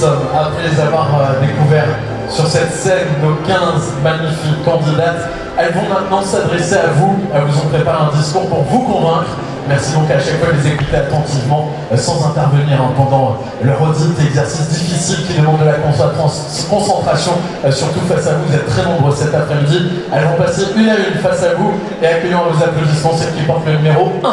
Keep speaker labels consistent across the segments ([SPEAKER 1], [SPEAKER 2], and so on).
[SPEAKER 1] sommes, après les avoir découverts sur cette scène, nos 15 magnifiques candidates, elles vont maintenant s'adresser à vous. Elles vous ont préparé un discours pour vous convaincre. Merci donc à chaque fois de les écouter attentivement, sans intervenir pendant leur audit, exercice difficile qui demande de la concentration, surtout face à vous. Vous êtes très nombreux cet après-midi. Elles vont passer une à une face à vous et accueillons à vos applaudissements celle qui porte le numéro 1.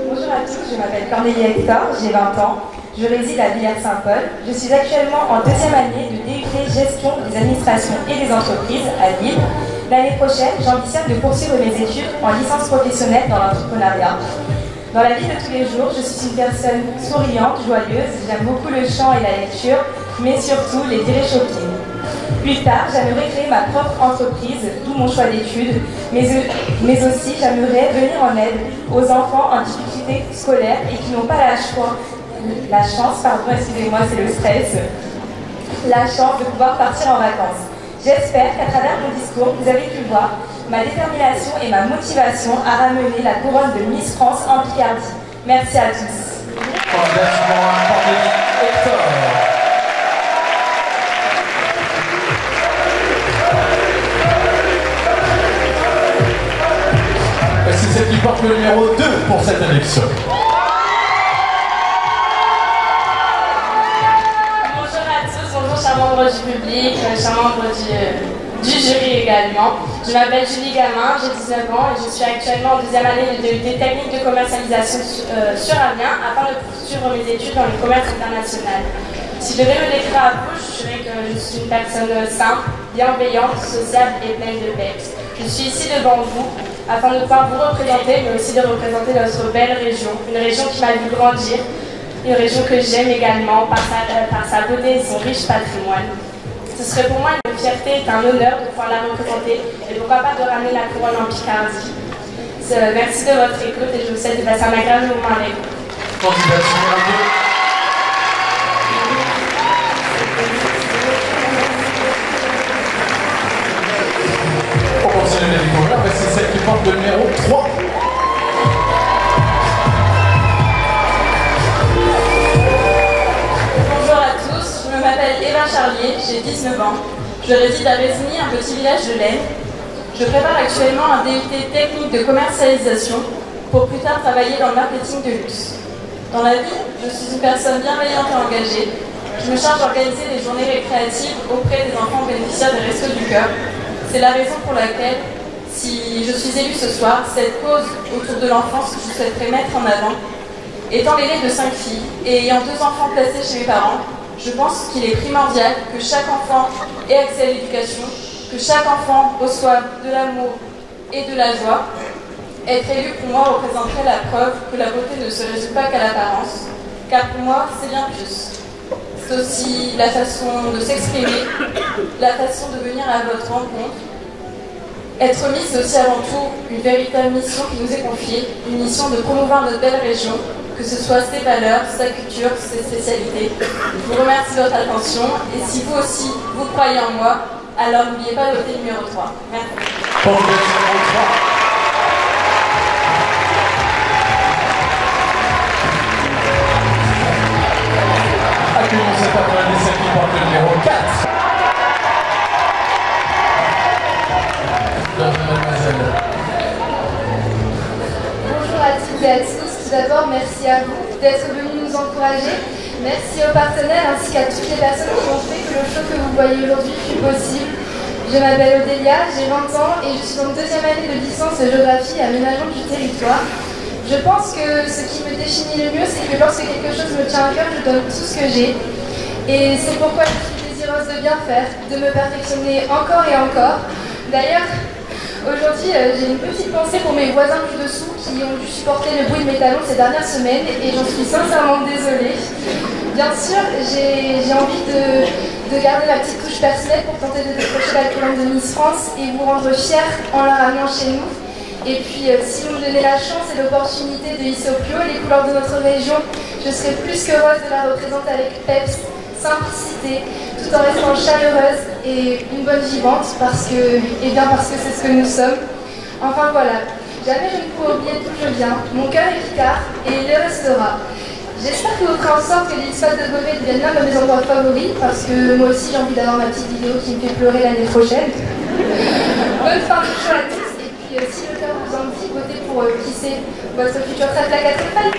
[SPEAKER 2] Bonjour à tous, je m'appelle Cornélie Hector, j'ai 20 ans, je réside à Villers-Saint-Paul. Je suis actuellement en deuxième année de DUT Gestion des administrations et des entreprises à Lille. L'année prochaine, j'ambitionne de poursuivre mes études en licence professionnelle dans l'entrepreneuriat. Dans la vie de tous les jours, je suis une personne souriante, joyeuse, j'aime beaucoup le chant et la lecture, mais surtout les télé-shopping. Plus tard, j'aimerais créer ma propre entreprise, d'où mon choix d'études, mais aussi j'aimerais venir en aide aux enfants en difficulté scolaire et qui n'ont pas la chance, excusez-moi, c'est le stress, la chance de pouvoir partir en vacances. J'espère qu'à travers mon discours, vous avez pu voir ma détermination et ma motivation à ramener la couronne de Miss France en Picardie. Merci à tous.
[SPEAKER 1] C'est celle qui porte le numéro 2 pour cette élection.
[SPEAKER 3] Bonjour à tous, bonjour chers membres du public, chers membres du jury également. Je m'appelle Julie Gamin, j'ai 19 ans et je suis actuellement en deuxième année de DUT technique de commercialisation sur Amiens afin de poursuivre mes études dans le commerce international. Si je devais me décrire à vous, je dirais que je suis une personne simple, bienveillante, sociable et pleine de peps. Je suis ici devant vous afin de pouvoir vous représenter, mais aussi de représenter notre belle région. Une région qui m'a vu grandir, une région que j'aime également par sa beauté et son riche patrimoine. Ce serait pour moi une fierté et un honneur de pouvoir la représenter et pourquoi pas de ramener la couronne en Picardie. Merci de votre écoute et je vous souhaite de passer un agréable moment avec vous.
[SPEAKER 1] Pour continuer les découvertes, c'est celle qui porte le numéro 3.
[SPEAKER 3] Bonjour à tous, je m'appelle Eva Charlier, j'ai 19 ans. Je réside à Vésigny, un petit village de l'Aisne. Je prépare actuellement un DUT technique de commercialisation pour plus tard travailler dans le marketing de luxe. Dans la vie, je suis une personne bienveillante et engagée. Je me charge d'organiser des journées récréatives auprès des enfants bénéficiaires des Restos du Cœur. C'est la raison pour laquelle, si je suis élue ce soir, cette cause autour de l'enfance que je souhaiterais mettre en avant, étant l'aînée de 5 filles et ayant 2 enfants placés chez mes parents, je pense qu'il est primordial que chaque enfant ait accès à l'éducation, que chaque enfant reçoive de l'amour et de la joie. Être élu pour moi représenterait la preuve que la beauté ne se résume pas qu'à l'apparence, car pour moi c'est bien plus. C'est aussi la façon de s'exprimer, la façon de venir à votre rencontre. Être Miss, c'est aussi avant tout une véritable mission qui nous est confiée, une mission de promouvoir notre belle région, que ce soit ses valeurs, sa culture, ses spécialités. Je vous remercie de votre attention et si vous aussi, vous croyez en moi, alors n'oubliez pas de voter le numéro 3. Merci.
[SPEAKER 1] Accueillons cet après-midi celle qui porte le numéro 4. Mademoiselle.
[SPEAKER 4] Bonjour à toutes et à tous. Tout d'abord, merci à vous d'être venus nous encourager. Merci aux partenaires ainsi qu'à toutes les personnes qui ont fait que le show que vous voyez aujourd'hui fut possible. Je m'appelle Odélia, j'ai 20 ans et je suis en deuxième année de licence de géographie et aménagement du territoire. Je pense que ce qui me définit le mieux, c'est que lorsque quelque chose me tient à cœur, je donne tout ce que j'ai. Et c'est pourquoi je suis désireuse de bien faire, de me perfectionner encore et encore. D'ailleurs, aujourd'hui, j'ai une petite pensée pour mes voisins du dessous qui ont dû supporter le bruit de mes talons ces dernières semaines et j'en suis sincèrement désolée. Bien sûr, j'ai envie de garder ma petite touche personnelle pour tenter de décrocher la couronne de Miss France et vous rendre fiers en la ramenant chez nous. Et puis, si vous me donnez la chance et l'opportunité de hisser au plus haut les couleurs de notre région, je serai plus qu'heureuse de la représenter avec peps, simplicité, tout en restant chaleureuse et une bonne vivante parce que c'est ce que nous sommes. Enfin voilà, jamais je ne pourrai oublier d'où je viens, mon cœur est picard et il le restera. J'espère que vous ferez en sorte que l'X-Fat de Beauvais devienne l'un de mes endroits favoris parce que moi aussi j'ai envie d'avoir ma petite vidéo qui me fait pleurer l'année prochaine. Bonne fin de show à tous et puis si le cœur vous en dit, votez pour qui c'est votre future traite la 4 étoiles.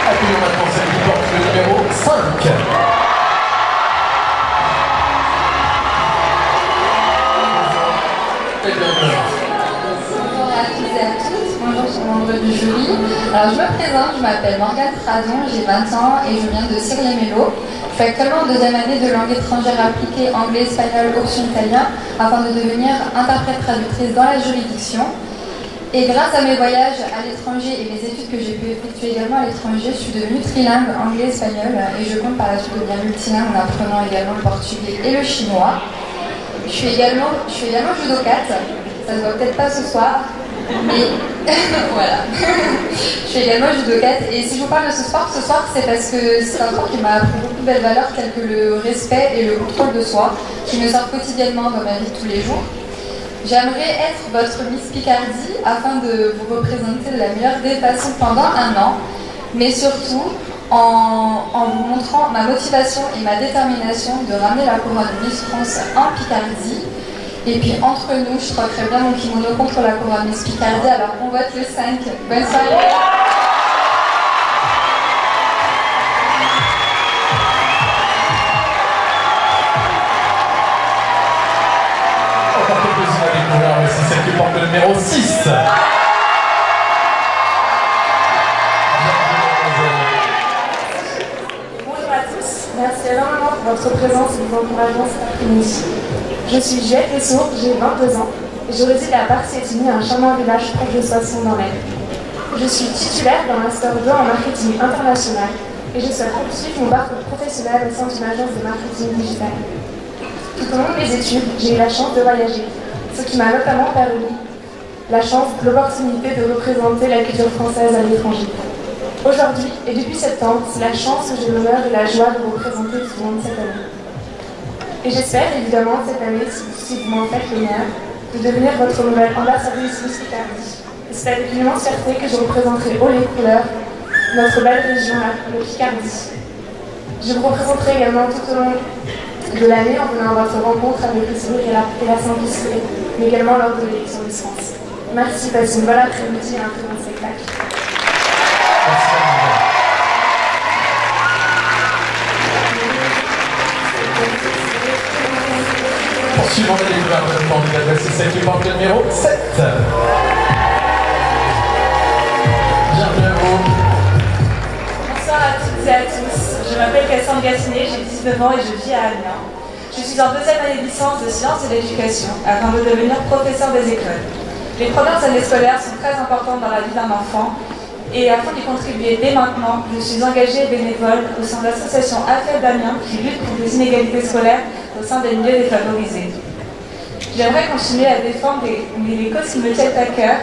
[SPEAKER 1] Accueillons maintenant celle qui porte le numéro 5.
[SPEAKER 5] Bonjour à tous et à toutes, bonjour, je suis membre du jury. Alors je me présente, je m'appelle Morgane Fradon, j'ai 20 ans et je viens de Cirié-Mello. Je suis actuellement en deuxième année de langue étrangère appliquée anglais, espagnol, option italien afin de devenir interprète-traductrice dans la juridiction. Et grâce à mes voyages à l'étranger et les études que j'ai pu effectuer également à l'étranger, je suis devenue trilingue anglais-espagnol et je compte par la suite devenir multilingue en apprenant également le portugais et le chinois. Je suis également judokate, ça se voit peut-être pas ce soir, mais voilà. Je suis également judokate et si je vous parle de ce soir c'est parce que c'est un sport qui m'a appris beaucoup de belles valeurs telles que le respect et le contrôle de soi qui me servent quotidiennement dans ma vie de tous les jours. J'aimerais être votre Miss Picardie afin de vous représenter de la meilleure des façons pendant un an, mais surtout en vous montrant ma motivation et ma détermination de ramener la couronne Miss France en Picardie. Et puis entre nous, je troquerai bien mon kimono contre la couronne Miss Picardie, alors on vote le 5. Bonne soirée!
[SPEAKER 1] C'est celle qui porte le numéro 6.
[SPEAKER 2] Bonjour à tous, merci énormément pour votre présence et vos encouragements cet après-midi. Je suis Juliette Lessour, j'ai 22 ans et je réside à Bar-Sétigny, un charmant village proche de Soissons dans l'Aisne. Je suis titulaire d'un Master 2 en marketing international et je souhaite poursuivre mon parcours professionnel au sein d'une agence de marketing digital. Tout au long de mes études, j'ai eu la chance de voyager, ce qui m'a notamment permis l'opportunité de représenter la culture française à l'étranger. Aujourd'hui, et depuis septembre, c'est la chance que j'ai l'honneur et la joie de vous présenter tout au long de cette année. Et j'espère évidemment cette année, si vous m'en faites l'honneur, de devenir votre nouvelle ambassadrice Miss Picardie. Et c'est avec une immense fierté que je représenterai haut les couleurs notre belle région, le Picardie. Je vous représenterai également tout au long de l'année en venant à votre rencontre avec le sourire et la simplicité, mais également lors de l'élection Miss France. Merci, passez une bonne après-midi et un très bon spectacle.
[SPEAKER 1] Merci. Poursuivons la découverte de notre candidate, c'est celle qui porte le numéro 7. Bienvenue à vous.
[SPEAKER 3] Bonsoir à toutes et à tous. Je m'appelle Cassandre Gassinet, j'ai 19 ans et je vis à Amiens. Je suis en deuxième année de licence de sciences et d'éducation afin de devenir professeur des écoles. Les premières années scolaires sont très importantes dans la vie d'un enfant et afin d'y contribuer dès maintenant, je suis engagée bénévole au sein de l'association AFED d'Amiens qui lutte contre les inégalités scolaires au sein des milieux défavorisés. J'aimerais continuer à défendre les causes qui me tiennent à cœur,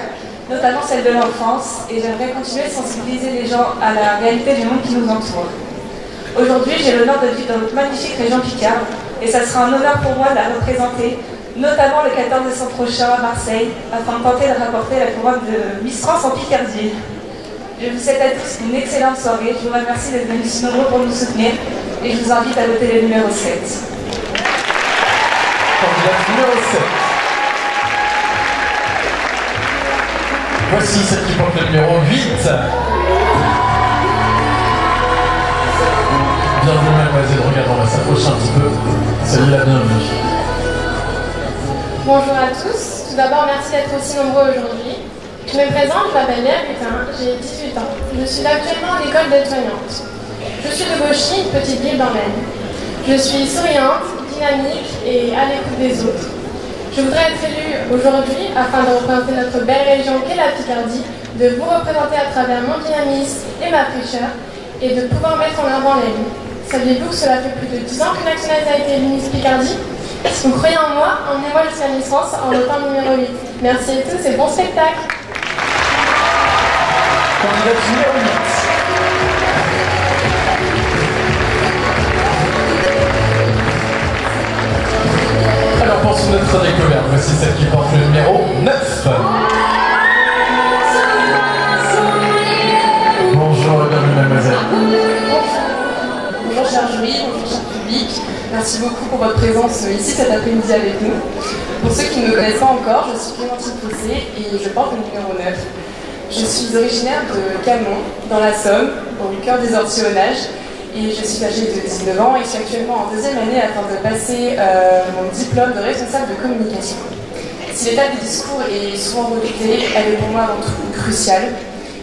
[SPEAKER 3] notamment celle de l'enfance, et j'aimerais continuer de sensibiliser les gens à la réalité du monde qui nous entoure. Aujourd'hui, j'ai l'honneur de vivre dans notre magnifique région Picard, et ça sera un honneur pour moi de la représenter, notamment le 14 décembre prochain à Marseille, afin de tenter de rapporter la couronne de Miss France en Picardie. Je vous souhaite à tous une excellente soirée, je vous remercie d'être venus si nombreux pour nous soutenir, et je vous invite à voter le numéro 7.
[SPEAKER 1] Candidate numéro 7. Voici celle qui porte le numéro 8. Bienvenue mademoiselle, regardons, on va s'approcher un petit peu. Soyez la bienvenue.
[SPEAKER 6] Bonjour à tous, tout d'abord merci d'être aussi nombreux aujourd'hui. Je me présente, je m'appelle Léa Putain, j'ai 18 ans. Je suis actuellement à l'école d'aide-soignante. Je suis de Gauchy, une petite ville dans l'Aisne. Je suis souriante, dynamique et à l'écoute des autres. Je voudrais être élue aujourd'hui afin de représenter notre belle région qu'est la Picardie, de vous représenter à travers mon dynamisme et ma fraîcheur et de pouvoir mettre en avant la vie. Saviez-vous que cela fait plus de 10 ans que Nationale a été élue Miss Picardie? Si vous croyez en moi, emmenez-moi jusqu'à Miss France en votant numéro 8. Merci à tous et bon spectacle!
[SPEAKER 1] Candidate numéro 8. Alors pour notre découverte, voici celle qui porte le numéro 9. Bonjour et bienvenue mademoiselle.
[SPEAKER 3] Bonjour cher jury, bonjour cher public. Merci beaucoup pour votre présence ici cet après-midi avec nous. Pour ceux qui ne me connaissent pas encore, je suis Clémentine Fossé et je porte le numéro 9. Je suis originaire de Camon, dans la Somme, au cœur des Ortillonnages. Et je suis âgée de 19 ans et je suis actuellement en deuxième année afin de passer mon diplôme de responsable de communication. Si l'étape du discours est souvent redoutée, elle est pour moi avant tout cruciale.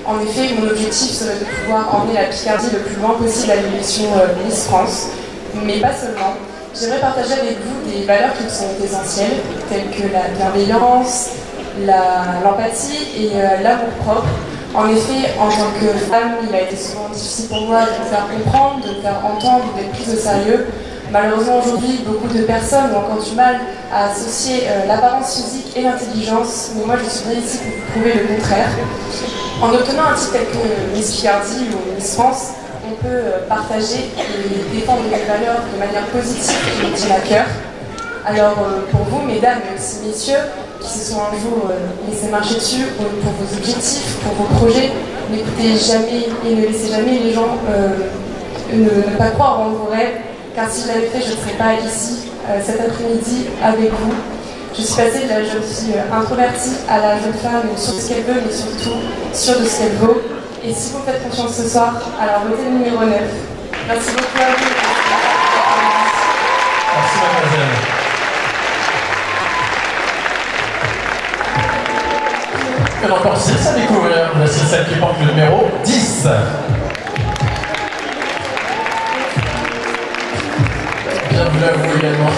[SPEAKER 3] En effet, mon objectif serait de pouvoir emmener la Picardie le plus loin possible à l'élection Miss France, mais pas seulement. J'aimerais partager avec vous des valeurs qui me sont essentielles, telles que la bienveillance, l'empathie et l'amour-propre. En effet, en tant que femme, il a été souvent difficile pour moi de me faire comprendre, de me faire entendre, d'être prise au sérieux. Malheureusement, aujourd'hui, beaucoup de personnes ont encore du mal à associer l'apparence physique et l'intelligence, mais moi je suis venue ici pour vous prouver le contraire. En obtenant un titre tel que Miss Picardie ou Miss France, on peut partager et défendre les valeurs de manière positive qui nous tiennent à cœur. Alors pour vous, mesdames, mais aussi messieurs, qui se sont un jour laissés marcher dessus pour vos objectifs, pour vos projets, n'écoutez jamais et ne laissez jamais les gens ne pas croire en vos rêves, car si je l'avais fait, je ne serais pas ici cet après-midi avec vous. Je suis passée de la jeune fille introvertie à la jeune femme sûre de ce qu'elle veut, mais surtout sûre de ce qu'elle vaut. Et si vous faites confiance ce soir, alors votez le numéro 9. Merci beaucoup à vous.
[SPEAKER 1] Merci mademoiselle. Il y en a encore 6 à découvrir. Voici celle qui porte le numéro 10. Bienvenue à vous également.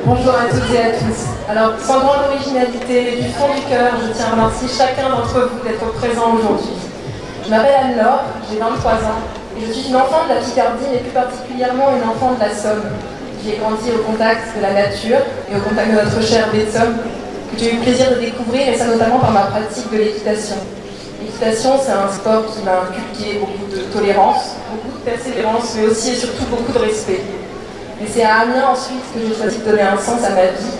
[SPEAKER 3] Bonjour à toutes et à tous. Alors, sans grande originalité, mais du fond du cœur, je tiens à remercier chacun d'entre vous d'être présent aujourd'hui. Je m'appelle Anne-Laure, j'ai 23 ans, et je suis une enfant de la Picardie, mais plus particulièrement une enfant de la Somme. J'ai grandi au contact de la nature et au contact de notre chère baie de Somme, que j'ai eu le plaisir de découvrir, et ça notamment par ma pratique de l'équitation. L'équitation, c'est un sport qui m'a inculqué beaucoup de tolérance, beaucoup de persévérance, mais aussi et surtout beaucoup de respect. Et c'est à Amiens ensuite que j'ai choisi de donner un sens à ma vie.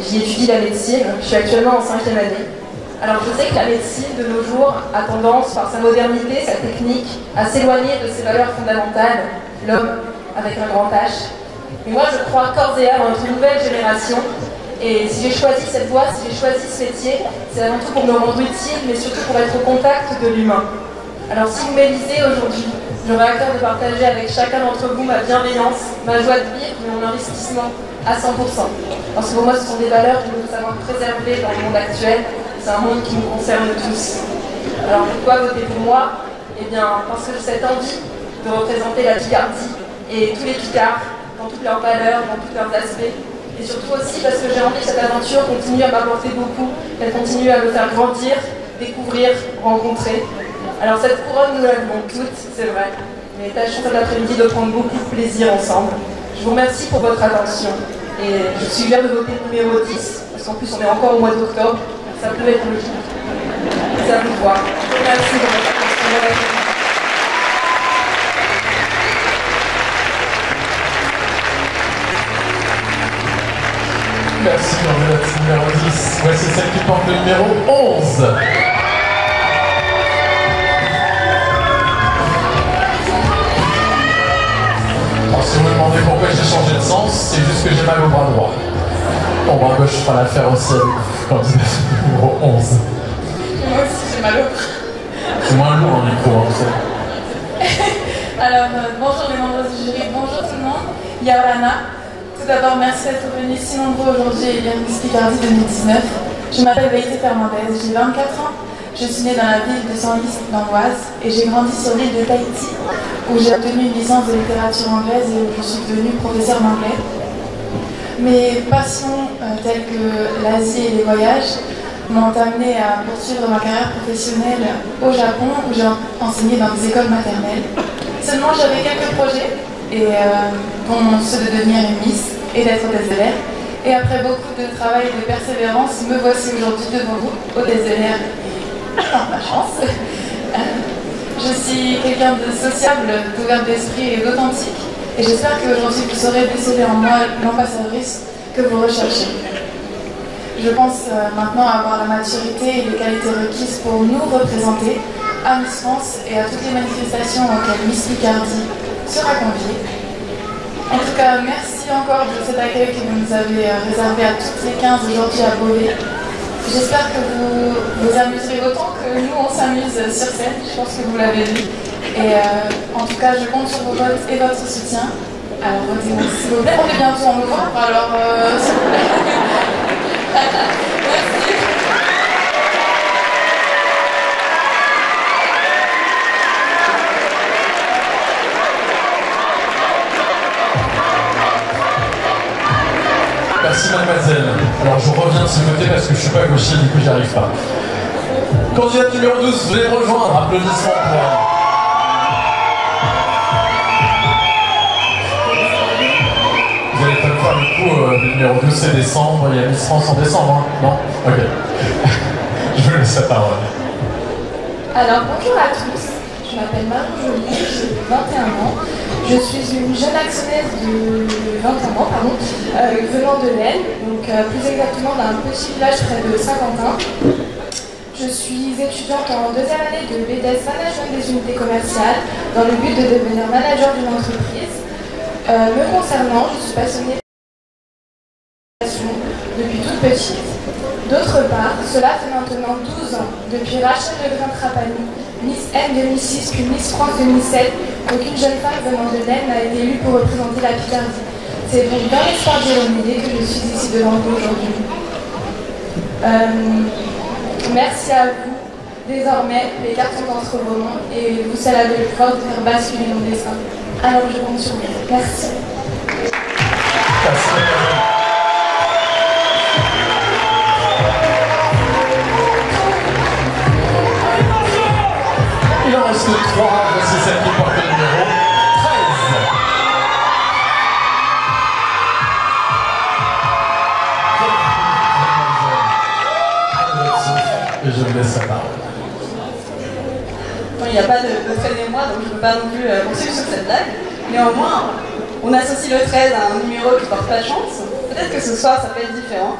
[SPEAKER 3] J'y étudie la médecine, je suis actuellement en 5e année. Alors je sais que la médecine de nos jours a tendance, par sa modernité, sa technique, à s'éloigner de ses valeurs fondamentales, l'homme avec un grand H. Mais moi je crois corps et âme à notre nouvelle génération. Et si j'ai choisi cette voie, si j'ai choisi ce métier, c'est avant tout pour me rendre utile, mais surtout pour être au contact de l'humain. Alors si vous m'élisez aujourd'hui, j'aurai à cœur de partager avec chacun d'entre vous ma bienveillance, ma joie de vivre, mais mon investissement à 100%. Parce que pour moi, ce sont des valeurs que nous devons savoir préserver dans le monde actuel. C'est un monde qui nous concerne tous. Alors pourquoi voter pour moi? Eh bien, parce que j'ai cette envie de représenter la Picardie et tous les Picards dans toutes leurs valeurs, dans tous leurs aspects. Et surtout aussi parce que j'ai envie que cette aventure continue à m'apporter beaucoup, qu'elle continue à me faire grandir, découvrir, rencontrer. Alors cette couronne, nous l'avons toutes, c'est vrai, mais tâchons cet après-midi de prendre beaucoup de plaisir ensemble. Je vous remercie pour votre attention et je suis fière de voter le numéro 10, parce qu'en plus on est encore au mois d'octobre, ça peut être logique. C'est à vous de voir. Merci de votre attention.
[SPEAKER 1] Merci candidate numéro 10. Voici celle qui porte le numéro 11. Alors si vous me demandez pourquoi j'ai changé de sens, c'est juste que j'ai mal au bras droit. Mon bras gauche fera l'affaire aussi avec vous, candidate numéro 11.
[SPEAKER 3] Moi aussi j'ai mal au bras.
[SPEAKER 1] C'est moins lourd en micro, hein, vous savez.
[SPEAKER 3] Alors bonjour les membres du jury, bonjour tout le monde. Yaorana. Tout d'abord, merci d'être venus si nombreux aujourd'hui et bienvenue Miss Picardie 2019. Je m'appelle Baïté Fernandez, j'ai 24 ans. Je suis née dans la ville de Senlis, dans l'Oise, et j'ai grandi sur l'île de Tahiti, où j'ai obtenu une licence de littérature anglaise et où je suis devenue professeure d'anglais. Mes passions, telles que l'Asie et les voyages, m'ont amené à poursuivre ma carrière professionnelle au Japon, où j'ai enseigné dans des écoles maternelles. Seulement, j'avais quelques projets, et dont ceux de devenir une Miss et d'être DSLR. Et après beaucoup de travail et de persévérance, me voici aujourd'hui devant vous, au DSLR.
[SPEAKER 7] par ma chance. Je suis quelqu'un de sociable, d'ouvert d'esprit et d'authentique. Et j'espère qu'aujourd'hui vous saurez déceler en moi l'ambassadrice que vous recherchez. Je pense maintenant avoir la maturité et les qualités requises pour nous représenter à Miss France et à toutes les manifestations auxquelles Miss Picardie sera conviée. En tout cas, merci encore de cet accueil que vous nous avez réservé à toutes les 15 aujourd'hui à Beauvais. J'espère que vous vous amuserez autant que nous on s'amuse sur scène, je pense que vous l'avez vu. Et en tout cas, je compte sur vos votes et votre soutien. Alors votez-moi s'il vous plaît. On est bientôt en novembre, alors s'il vous plaît. Merci.
[SPEAKER 1] Merci mademoiselle. Alors je reviens de ce côté parce que je suis pas gaucher, du coup j'y arrive pas. Candidate numéro 12, venez me rejoindre. Applaudissements pour elle. Vous allez pas me faire le coup, le numéro 12 c'est décembre, il y a Miss France en décembre, hein? Non? Ok. Je vous laisse la parole.
[SPEAKER 6] Alors bonjour à tous, je m'appelle Marie Joly, j'ai 21 ans. Je suis une jeune actionnaire de 21 ans, venant de l'Aisne, donc plus exactement d'un petit village près de Saint-Quentin. Je suis étudiante en deuxième année de BDS Management des unités commerciales dans le but de devenir manager d'une entreprise. Me concernant, je suis passionnée depuis toute petite. D'autre part, cela fait maintenant 12 ans, depuis Rachel Legrand-Trapani, Miss M 2006 puis Miss France 2007, qu'aucune jeune femme venant de l'Aisne n'a été élue pour représenter la Picardie. C'est donc dans l'espoir d'y remédier que je suis ici devant vous aujourd'hui. Merci à vous. Désormais, les cartes sont entre vos mains et vous savez le force de faire basculer mon destin. Alors je compte sur vous. Merci.
[SPEAKER 1] Il en reste 3, voici celle qui porte le numéro 13. Et je vous laisse la parole.
[SPEAKER 3] Bon, il n'y a pas de trait des mois, donc je ne peux pas non plus poursuivre sur cette blague. Néanmoins, on associe le 13 à un numéro qui porte pas chance. Peut-être que ce soir, ça peut être différent.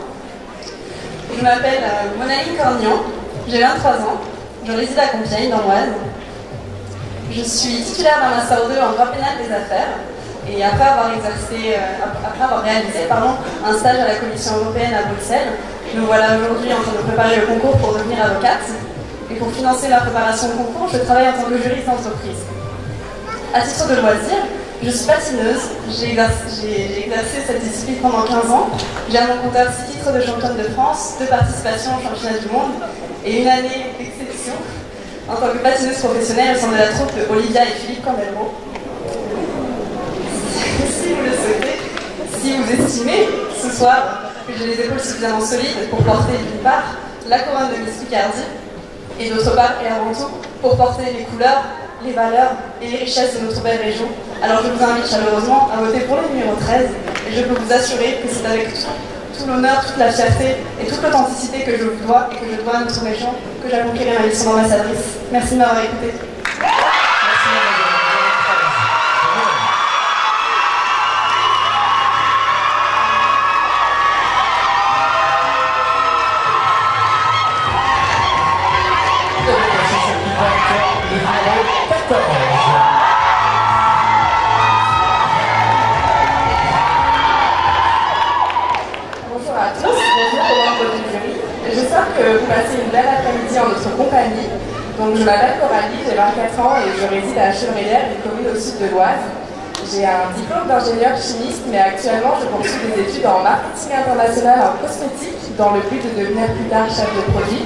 [SPEAKER 3] Je m'appelle Monaline Cornian, j'ai 23 ans, je réside à Compiègne, dans l'Oise. Je suis titulaire d'un Master 2 en droit pénal des affaires. Et après avoir réalisé un stage à la Commission européenne à Bruxelles, nous voilà aujourd'hui en train de préparer le concours pour devenir avocate. Et pour financer ma préparation au concours, je travaille en tant que juriste d'entreprise. À titre de loisir, je suis patineuse, j'ai exercé cette discipline pendant 15 ans. J'ai à mon compteur 6 titres de championne de France, 2 participations au championnat du monde et une année d'exception en tant que patineuse professionnelle au sein de la troupe de Olivia et Philippe Cambelmo. Si vous le souhaitez, si vous estimez ce soir que j'ai les épaules suffisamment solides pour porter d'une part la couronne de Miss Picardie et d'autre part et avant tout pour porter les couleurs, les valeurs et les richesses de notre belle région. Alors je vous invite chaleureusement à voter pour le numéro 13 et je peux vous assurer que c'est avec tout l'honneur, toute la fierté et toute l'authenticité que je vous dois et que je dois à notre région que j'accomplirai ma mission d'ambassadrice. Merci de m'avoir écouté.
[SPEAKER 6] Bonjour à tous, bonjour aux membres du jury. J'espère que vous passez une belle après-midi en notre compagnie. Donc, je m'appelle Coralie, j'ai 24 ans et je réside à Chevrières, une commune au sud de l'Oise. J'ai un diplôme d'ingénieur chimiste, mais actuellement je poursuis des études en marketing international en cosmétique dans le but de devenir plus tard chef de produit.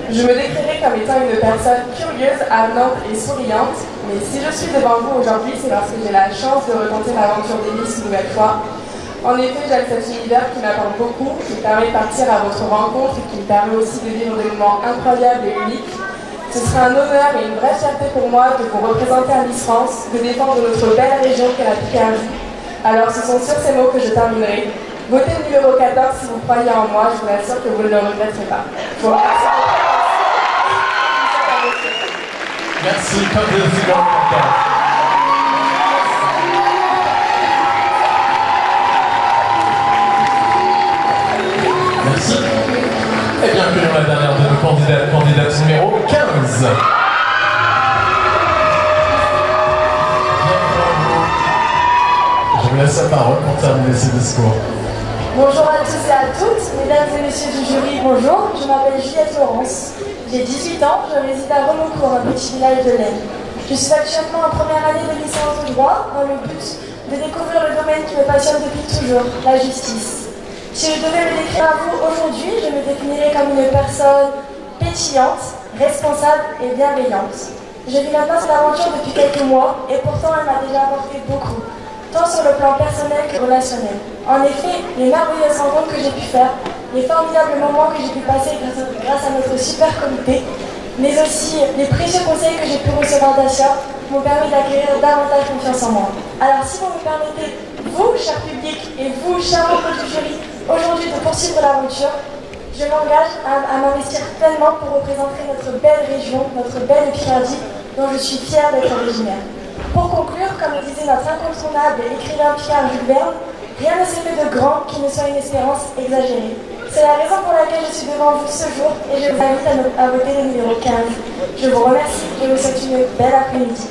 [SPEAKER 6] Je me décrirai comme étant une personne curieuse, avenante et souriante, mais si je suis devant vous aujourd'hui, c'est parce que j'ai la chance de retenter l'aventure des Miss une nouvelle fois. En effet, j'aime cet univers qui m'apporte beaucoup, qui me permet de partir à votre rencontre et qui me permet aussi de vivre des moments incroyables et uniques. Ce sera un honneur et une vraie fierté pour moi de vous représenter à Miss France, de défendre notre belle région qu'est la Picardie. Alors ce sont sur ces mots que je terminerai. Votez le numéro 14 si vous croyez en moi, je vous assure que vous ne le regretterez pas. Je vous remercie.
[SPEAKER 1] Merci, comme des figures podcast. Merci. Et bien accueillons la dernière de nos candidate numéro 15. Je vous laisse la parole pour terminer ce discours.
[SPEAKER 8] Bonjour à tous et à toutes, mesdames et messieurs du jury, bonjour. Je m'appelle Juliette Laurence. J'ai 18 ans, je réside à Remoncourt, un petit village de l'Aisne. Je suis actuellement en première année de licence de droit dans le but de découvrir le domaine qui me passionne depuis toujours, la justice. Si je devais me décrire à vous aujourd'hui, je me définirais comme une personne pétillante, responsable et bienveillante. Je vis maintenant cette aventure depuis quelques mois et pourtant elle m'a déjà apporté beaucoup, tant sur le plan personnel que relationnel. En effet, les merveilleuses rencontres que j'ai pu faire, les formidables moments que j'ai pu passer grâce à notre super comité, mais aussi les précieux conseils que j'ai pu recevoir d'Asia m'ont permis d'acquérir davantage confiance en moi. Alors si vous me permettez, vous, cher public, et vous, chers membres du jury, aujourd'hui de poursuivre l'aventure, je m'engage à m'investir pleinement pour représenter notre belle région, notre belle Picardie, dont je suis fière d'être originaire. Pour conclure, comme le disait notre incontournable écrivain Picard Jules Verne, rien ne s'est fait de grand qui ne soit une espérance exagérée. C'est la raison pour laquelle je suis devant vous ce jour et je vous invite à voter le numéro 15. Je vous remercie et vous souhaite une belle après-midi.